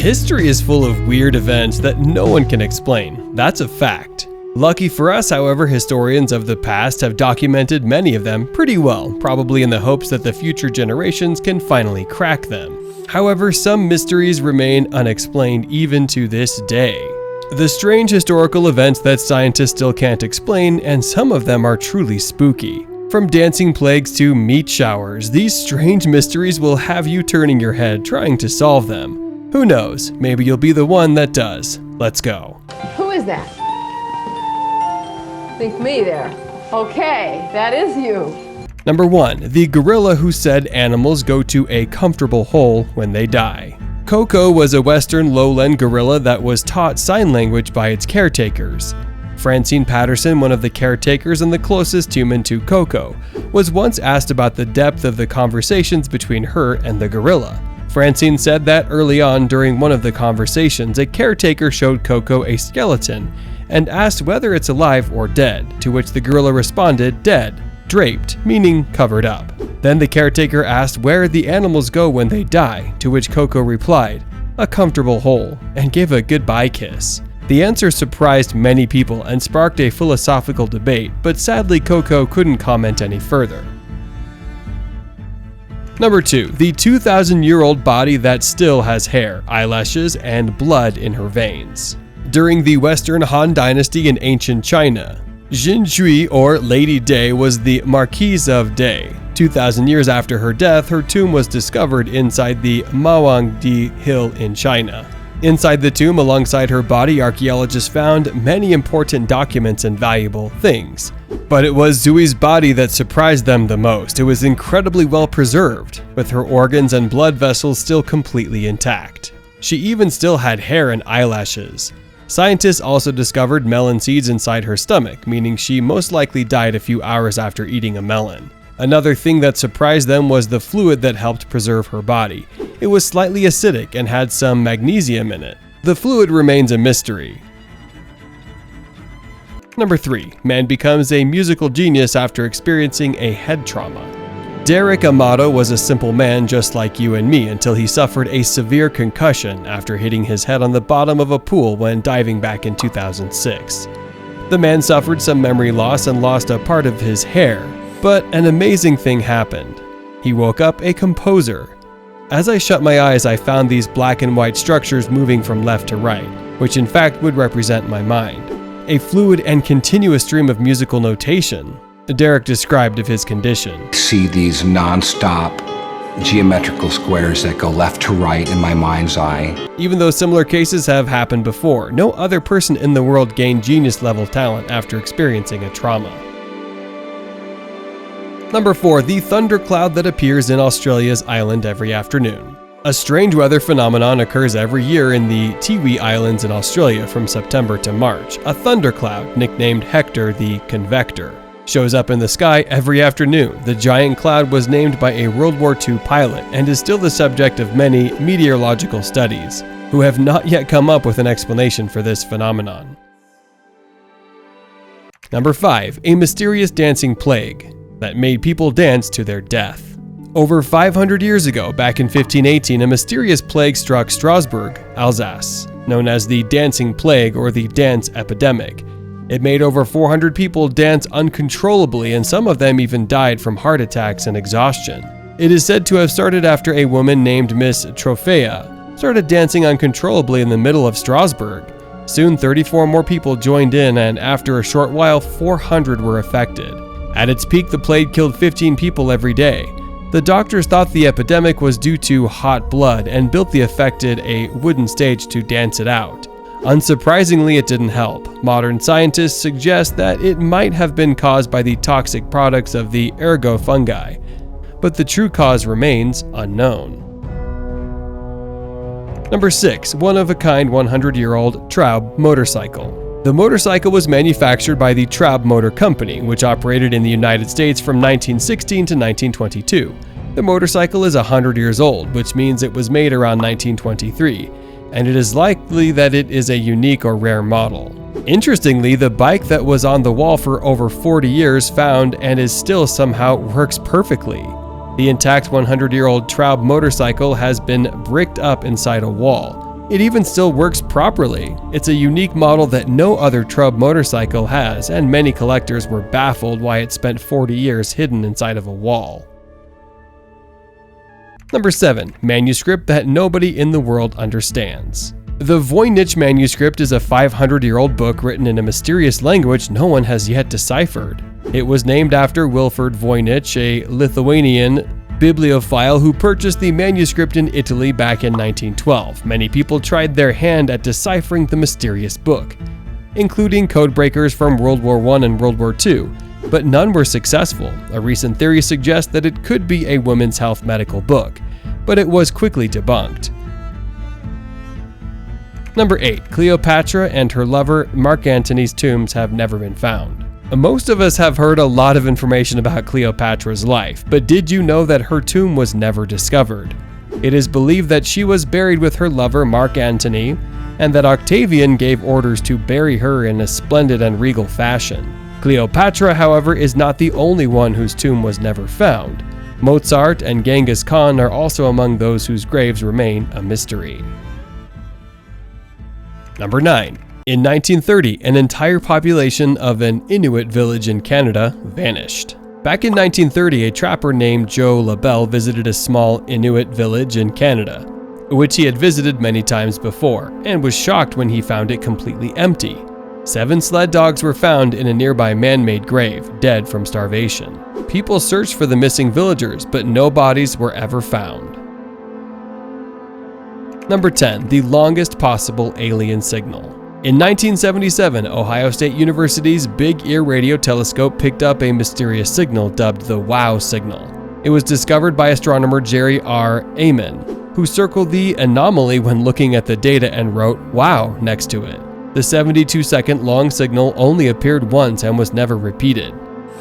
History is full of weird events that no one can explain. That's a fact. Lucky for us, however, historians of the past have documented many of them pretty well, probably in the hopes that the future generations can finally crack them. However, some mysteries remain unexplained even to this day. The strange historical events that scientists still can't explain, and some of them are truly spooky. From dancing plagues to meat showers, these strange mysteries will have you turning your head trying to solve them. Who knows, maybe you'll be the one that does. Let's go. Who is that? Think me there. Okay, that is you. Number 1. The gorilla who said animals go to a comfortable hole when they die. Coco was a Western lowland gorilla that was taught sign language by its caretakers. Francine Patterson, one of the caretakers and the closest human to Coco, was once asked about the depth of the conversations between her and the gorilla. Francine said that early on during one of the conversations, a caretaker showed Coco a skeleton and asked whether it's alive or dead, to which the gorilla responded, dead, draped, meaning covered up. Then the caretaker asked where the animals go when they die, to which Coco replied, a comfortable hole, and gave a goodbye kiss. The answer surprised many people and sparked a philosophical debate, but sadly Coco couldn't comment any further. Number 2. The 2,000-year-old body that still has hair, eyelashes, and blood in her veins. During the Western Han Dynasty in ancient China, Jin Shui, or Lady Day, was the Marquise of Day. 2,000 years after her death, her tomb was discovered inside the Mawangdi Hill in China. Inside the tomb, alongside her body, archaeologists found many important documents and valuable things. But it was Xui's body that surprised them the most. It was incredibly well preserved, with her organs and blood vessels still completely intact. She even still had hair and eyelashes. Scientists also discovered melon seeds inside her stomach, meaning she most likely died a few hours after eating a melon. Another thing that surprised them was the fluid that helped preserve her body. It was slightly acidic and had some magnesium in it. The fluid remains a mystery. Number 3. Man becomes a musical genius after experiencing a head trauma. Derek Amato was a simple man just like you and me until he suffered a severe concussion after hitting his head on the bottom of a pool when diving back in 2006. The man suffered some memory loss and lost a part of his hair, but an amazing thing happened. He woke up a composer. As I shut my eyes, I found these black and white structures moving from left to right, which in fact would represent my mind. A fluid and continuous stream of musical notation. Derek described of his condition. See these non-stop geometrical squares that go left to right in my mind's eye. Even though similar cases have happened before, no other person in the world gained genius-level talent after experiencing a trauma. Number 4. The thundercloud that appears in Australia's island every afternoon. A strange weather phenomenon occurs every year in the Tiwi Islands in Australia from September to March. A thundercloud, nicknamed Hector the Convector, shows up in the sky every afternoon. The giant cloud was named by a World War II pilot and is still the subject of many meteorological studies, who have not yet come up with an explanation for this phenomenon. Number 5. A mysterious dancing plague that made people dance to their death. Over 500 years ago, back in 1518, a mysterious plague struck Strasbourg, Alsace, known as the Dancing Plague or the Dance Epidemic. It made over 400 people dance uncontrollably, and some of them even died from heart attacks and exhaustion. It is said to have started after a woman named Miss Trophea started dancing uncontrollably in the middle of Strasbourg. Soon 34 more people joined in, and after a short while 400 were affected. At its peak, the plague killed 15 people every day. The doctors thought the epidemic was due to hot blood and built the affected a wooden stage to dance it out. Unsurprisingly, it didn't help. Modern scientists suggest that it might have been caused by the toxic products of the ergo fungi, but the true cause remains unknown. Number 6. One-of-a-kind 100-year-old Traub motorcycle. The motorcycle was manufactured by the Traub Motor Company, which operated in the United States from 1916 to 1922. The motorcycle is 100 years old, which means it was made around 1923, and it is likely that it is a unique or rare model. Interestingly, the bike that was on the wall for over 40 years found and is still somehow works perfectly. The intact 100-year-old Traub motorcycle has been bricked up inside a wall. It even still works properly. It's a unique model that no other Traub motorcycle has, and many collectors were baffled why it spent 40 years hidden inside of a wall. Number 7. Manuscript that nobody in the world understands. The Voynich manuscript is a 500-year-old book written in a mysterious language no one has yet deciphered. It was named after Wilfrid Voynich, a Lithuanian bibliophile who purchased the manuscript in Italy back in 1912. Many people tried their hand at deciphering the mysterious book, including codebreakers from World War I and World War II, but none were successful. A recent theory suggests that it could be a women's health medical book, but it was quickly debunked. Number 8. Cleopatra and her lover Mark Antony's tombs have never been found. Most of us have heard a lot of information about Cleopatra's life, but did you know that her tomb was never discovered? It is believed that she was buried with her lover Mark Antony, and that Octavian gave orders to bury her in a splendid and regal fashion. Cleopatra, however, is not the only one whose tomb was never found. Mozart and Genghis Khan are also among those whose graves remain a mystery. Number 9. In 1930, an entire population of an Inuit village in Canada vanished. Back in 1930, a trapper named Joe LaBelle visited a small Inuit village in Canada, which he had visited many times before, and was shocked when he found it completely empty. 7 sled dogs were found in a nearby man-made grave, dead from starvation. People searched for the missing villagers, but no bodies were ever found. Number 10. The longest possible alien signal. In 1977, Ohio State University's Big Ear Radio Telescope picked up a mysterious signal dubbed the WOW signal. It was discovered by astronomer Jerry R. Amen, who circled the anomaly when looking at the data and wrote "WOW" next to it. The 72-second long signal only appeared once and was never repeated.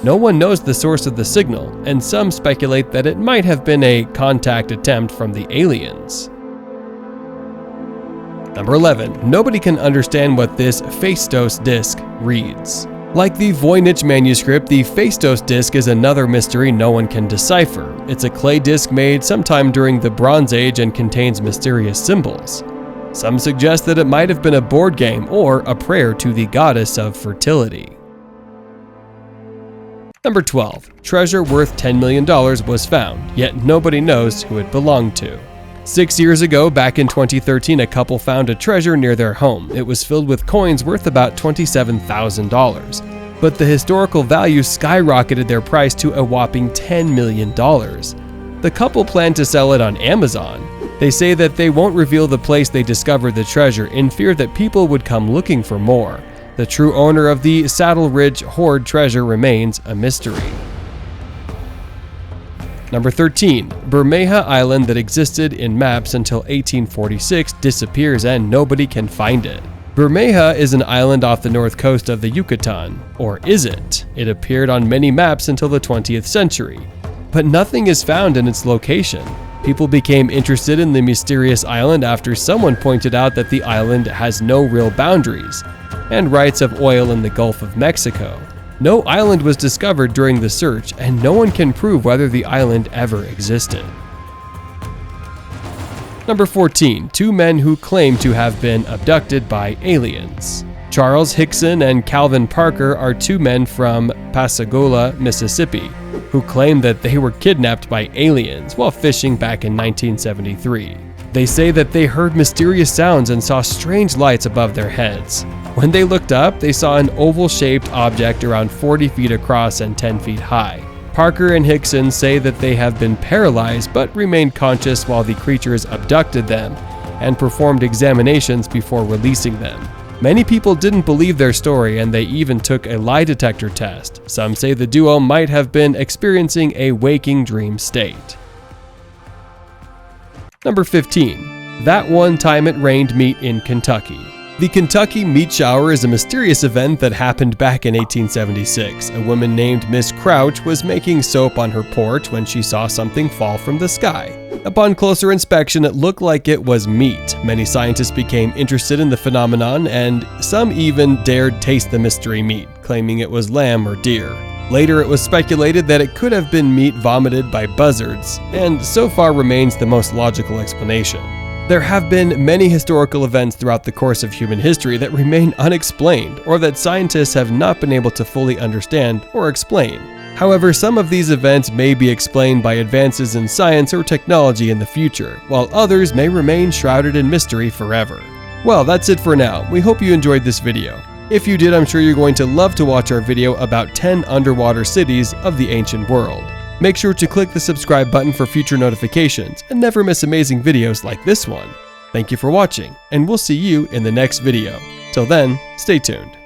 No one knows the source of the signal, and some speculate that it might have been a contact attempt from the aliens. Number 11. Nobody can understand what this Phaistos disc reads. Like the Voynich manuscript, the Phaistos disc is another mystery no one can decipher. It's a clay disc made sometime during the Bronze Age and contains mysterious symbols. Some suggest that it might have been a board game or a prayer to the goddess of fertility. Number 12. Treasure worth $10 million was found, yet nobody knows who it belonged to. 6 years ago, back in 2013, a couple found a treasure near their home. It was filled with coins worth about $27,000, but the historical value skyrocketed their price to a whopping $10 million. The couple planned to sell it on Amazon. They say that they won't reveal the place they discovered the treasure in fear that people would come looking for more. The true owner of the Saddle Ridge hoard treasure remains a mystery. Number 13. Bermeja Island that existed in maps until 1846 disappears and nobody can find it. Bermeja is an island off the north coast of the Yucatan. Or is it? It appeared on many maps until the 20th century. But nothing is found in its location. People became interested in the mysterious island after someone pointed out that the island has no real boundaries and rights of oil in the Gulf of Mexico. No island was discovered during the search, and no one can prove whether the island ever existed. Number 14. 2 men who claim to have been abducted by aliens. Charles Hickson and Calvin Parker are 2 men from Pascagoula, Mississippi, who claim that they were kidnapped by aliens while fishing back in 1973. They say that they heard mysterious sounds and saw strange lights above their heads. When they looked up, they saw an oval-shaped object around 40 feet across and 10 feet high. Parker and Hickson say that they have been paralyzed but remained conscious while the creatures abducted them and performed examinations before releasing them. Many people didn't believe their story, and they even took a lie detector test. Some say the duo might have been experiencing a waking dream state. Number 15. That one time it rained meat in Kentucky. The Kentucky meat shower is a mysterious event that happened back in 1876. A woman named Miss Crouch was making soap on her porch when she saw something fall from the sky. Upon closer inspection, it looked like it was meat. Many scientists became interested in the phenomenon, and some even dared taste the mystery meat, claiming it was lamb or deer. Later, it was speculated that it could have been meat vomited by buzzards, and so far remains the most logical explanation. There have been many historical events throughout the course of human history that remain unexplained, or that scientists have not been able to fully understand or explain. However, some of these events may be explained by advances in science or technology in the future, while others may remain shrouded in mystery forever. Well, that's it for now. We hope you enjoyed this video. If you did, I'm sure you're going to love to watch our video about 10 underwater cities of the ancient world. Make sure to click the subscribe button for future notifications and never miss amazing videos like this one. Thank you for watching, and we'll see you in the next video. Till then, stay tuned.